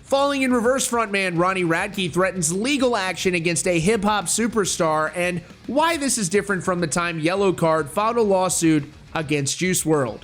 Falling in Reverse frontman Ronnie Radke threatens legal action against a hip-hop superstar, and why this is different from the time Yellow Card filed a lawsuit against Juice WRLD.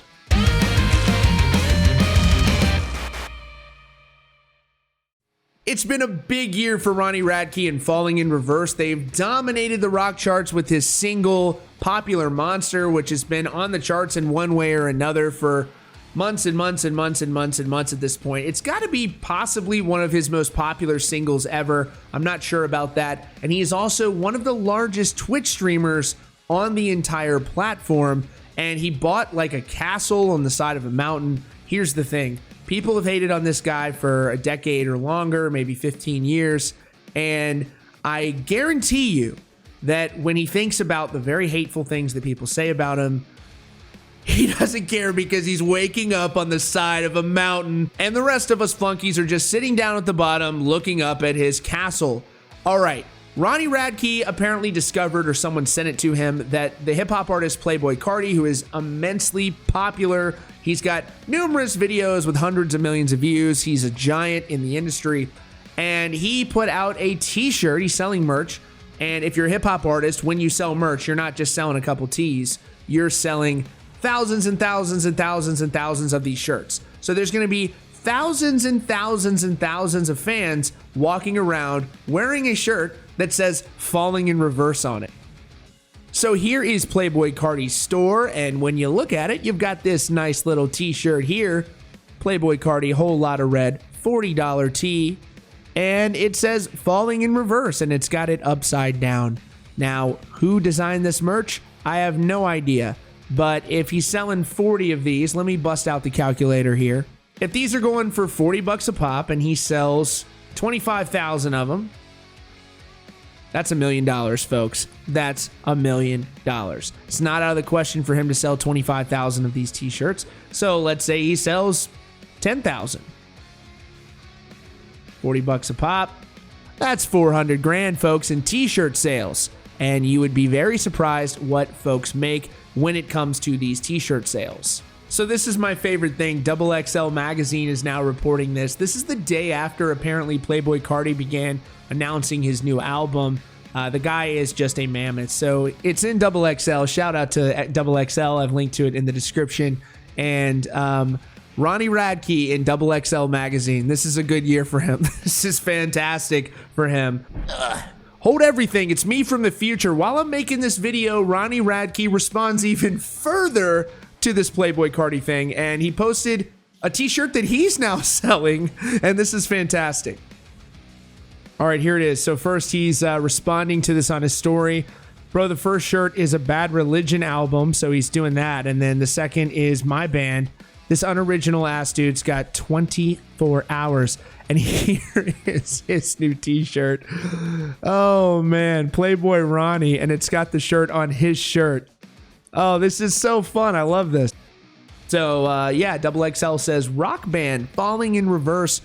It's been a big year for Ronnie Radke and Falling in Reverse. They've dominated the rock charts with his single Popular Monster, which has been on the charts in one way or another for months and months and months and months and months at this point. It's got to be possibly one of his most popular singles ever. I'm not sure about that. And he is also one of the largest Twitch streamers on the entire platform. And he bought like a castle on the side of a mountain. Here's the thing. People have hated on this guy for a decade or longer, maybe 15 years. And I guarantee you that when he thinks about the very hateful things that people say about him, he doesn't care because he's waking up on the side of a mountain and the rest of us flunkies are just sitting down at the bottom looking up at his castle. All right. Ronnie Radke apparently discovered, or someone sent it to him, that the hip-hop artist Playboi Carti, who is immensely popular, he's got numerous videos with hundreds of millions of views. He's a giant in the industry. And he put out a t-shirt. He's selling merch. And if you're a hip-hop artist, when you sell merch, you're not just selling a couple tees. You're selling thousands and thousands and thousands and thousands of these shirts. So there's going to be thousands and thousands and thousands of fans walking around wearing a shirt that says Falling in Reverse on it. So here is Playboi Carti's store, and when you look at it, you've got this nice little t-shirt here. Playboi Carti, whole lot of red, $40 tee, and it says Falling in Reverse, and it's got it upside down. Now, who designed this merch? I have no idea, but if he's selling 40 of these, let me bust out the calculator here. If these are going for 40 bucks a pop and he sells 25,000 of them, that's $1 million, folks. That's $1 million. It's not out of the question for him to sell 25,000 of these t-shirts. So let's say he sells 10,000. 40 bucks a pop. That's 400 grand, folks, in t-shirt sales. And you would be very surprised what folks make when it comes to these t-shirt sales. So this is my favorite thing. XXL Magazine is now reporting this. This is the day after apparently Playboi Carti began announcing his new album. The guy is just a mammoth. So it's in XXL. Shout out to XXL. I've linked to it in the description. And Ronnie Radke in XXL Magazine. This is a good year for him. This is fantastic for him. Hold everything. It's me from the future. While I'm making this video, Ronnie Radke responds even further to this Playboi Carti thing, and he posted a t-shirt that he's now selling, and this is fantastic. All right, here it is. So first, he's responding to this on his story. Bro, the first shirt is a Bad Religion album, so he's doing that. And then the second is my band. This unoriginal ass dude's got 24 hours. And here is his new t-shirt. Oh, man. Playboi Ronnie, and it's got the shirt on his shirt. Oh, this is so fun. I love this. So, yeah, XXL says, rock band Falling in Reverse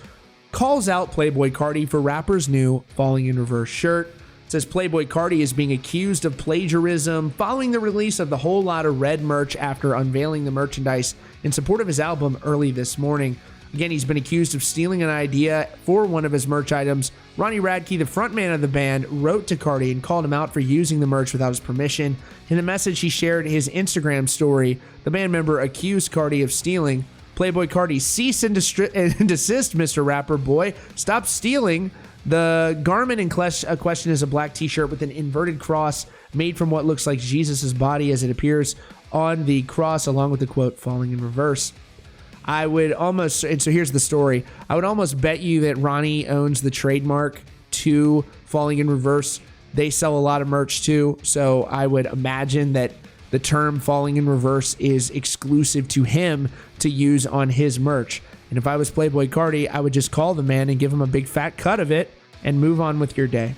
calls out Playboi Carti for rapper's new Falling in Reverse shirt. It says Playboi Carti is being accused of plagiarism following the release of the Whole Lotta Red merch after unveiling the merchandise in support of his album early this morning. Again, he's been accused of stealing an idea for one of his merch items. Ronnie Radke, the frontman of the band, wrote to Carti and called him out for using the merch without his permission. In a message he shared his Instagram story, the band member accused Carti of stealing. Playboi Carti, cease and desist, Mr. Rapper Boy. Stop stealing. The garment in question is a black t-shirt with an inverted cross made from what looks like Jesus' body as it appears on the cross, along with the quote, Falling in Reverse. I would almost, and so here's the story. I would almost bet you that Ronnie owns the trademark to Falling in Reverse. They sell a lot of merch too, so I would imagine that the term Falling in Reverse is exclusive to him to use on his merch. And if I was Playboi Carti, I would just call the man and give him a big fat cut of it and move on with your day.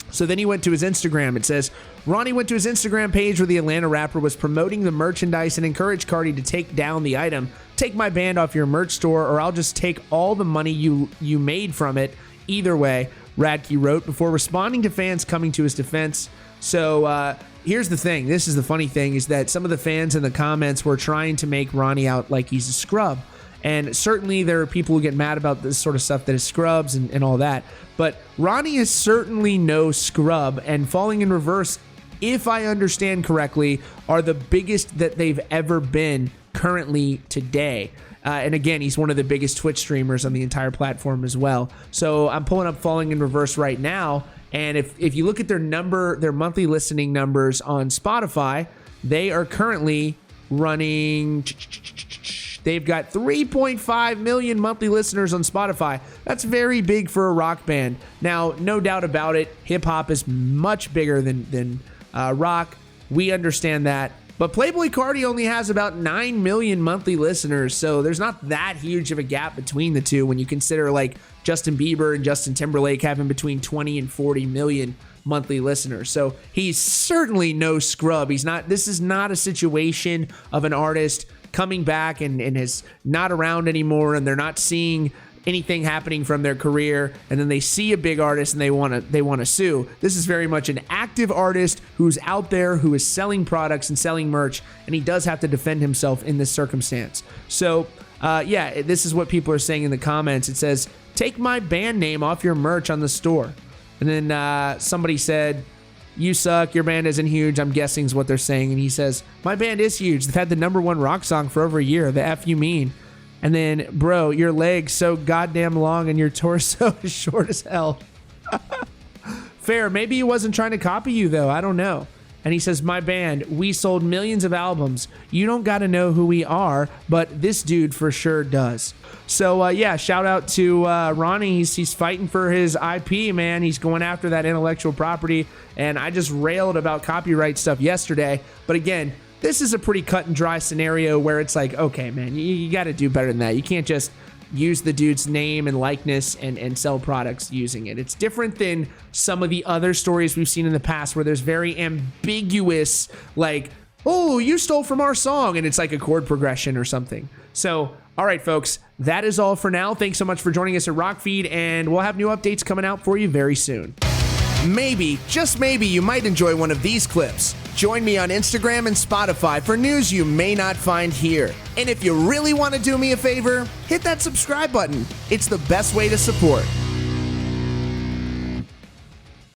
So then he went to his Instagram. It says, Ronnie went to his Instagram page where the Atlanta rapper was promoting the merchandise and encouraged Carti to take down the item. Take my band off your merch store or I'll just take all the money you made from it. Either way, Radke wrote before responding to fans coming to his defense. So here's the thing. This is the funny thing, is that some of the fans in the comments were trying to make Ronnie out like he's a scrub. And certainly there are people who get mad about this sort of stuff that is scrubs and all that. But Ronnie is certainly no scrub, and Falling in Reverse, if I understand correctly, are the biggest that they've ever been currently today. And again, he's one of the biggest Twitch streamers on the entire platform as well. So I'm pulling up Falling in Reverse right now, and if you look at their monthly listening numbers on Spotify, they are currently running... They've got 3.5 million monthly listeners on Spotify. That's very big for a rock band. Now, no doubt about it, hip-hop is much bigger than rock. We understand that. But Playboi Carti only has about 9 million monthly listeners, so there's not that huge of a gap between the two when you consider like Justin Bieber and Justin Timberlake having between 20 and 40 million monthly listeners. So he's certainly no scrub. This is not a situation of an artist coming back and is not around anymore, and they're not seeing anything happening from their career, and then they see a big artist and they want to sue. This is very much an active artist who's out there, who is selling products and selling merch, and he does have to defend himself in this circumstance. So yeah, this is what people are saying in the comments. It says, take my band name off your merch on the store. And then somebody said, you suck, your band isn't huge, I'm guessing is what they're saying. And he says, my band is huge. They've had the #1 rock song for over a year. The F you mean? And then, bro, your leg's so goddamn long and your torso is short as hell. Fair. Maybe he wasn't trying to copy you, though. I don't know. And he says, my band, we sold millions of albums. You don't got to know who we are, but this dude for sure does. So, yeah, shout out to Ronnie. He's fighting for his IP, man. He's going after that intellectual property. And I just railed about copyright stuff yesterday. But again, this is a pretty cut and dry scenario where it's like, okay, man, you got to do better than that. You can't just use the dude's name and likeness and sell products using it. It's different than some of the other stories we've seen in the past where there's very ambiguous, like, oh, you stole from our song, and it's like a chord progression or something. So, all right, folks, that is all for now. Thanks so much for joining us at Rockfeed, and we'll have new updates coming out for you very soon. Maybe, just maybe, you might enjoy one of these clips. Join me on Instagram and Spotify for news you may not find here. And if you really want to do me a favor, hit that subscribe button. It's the best way to support.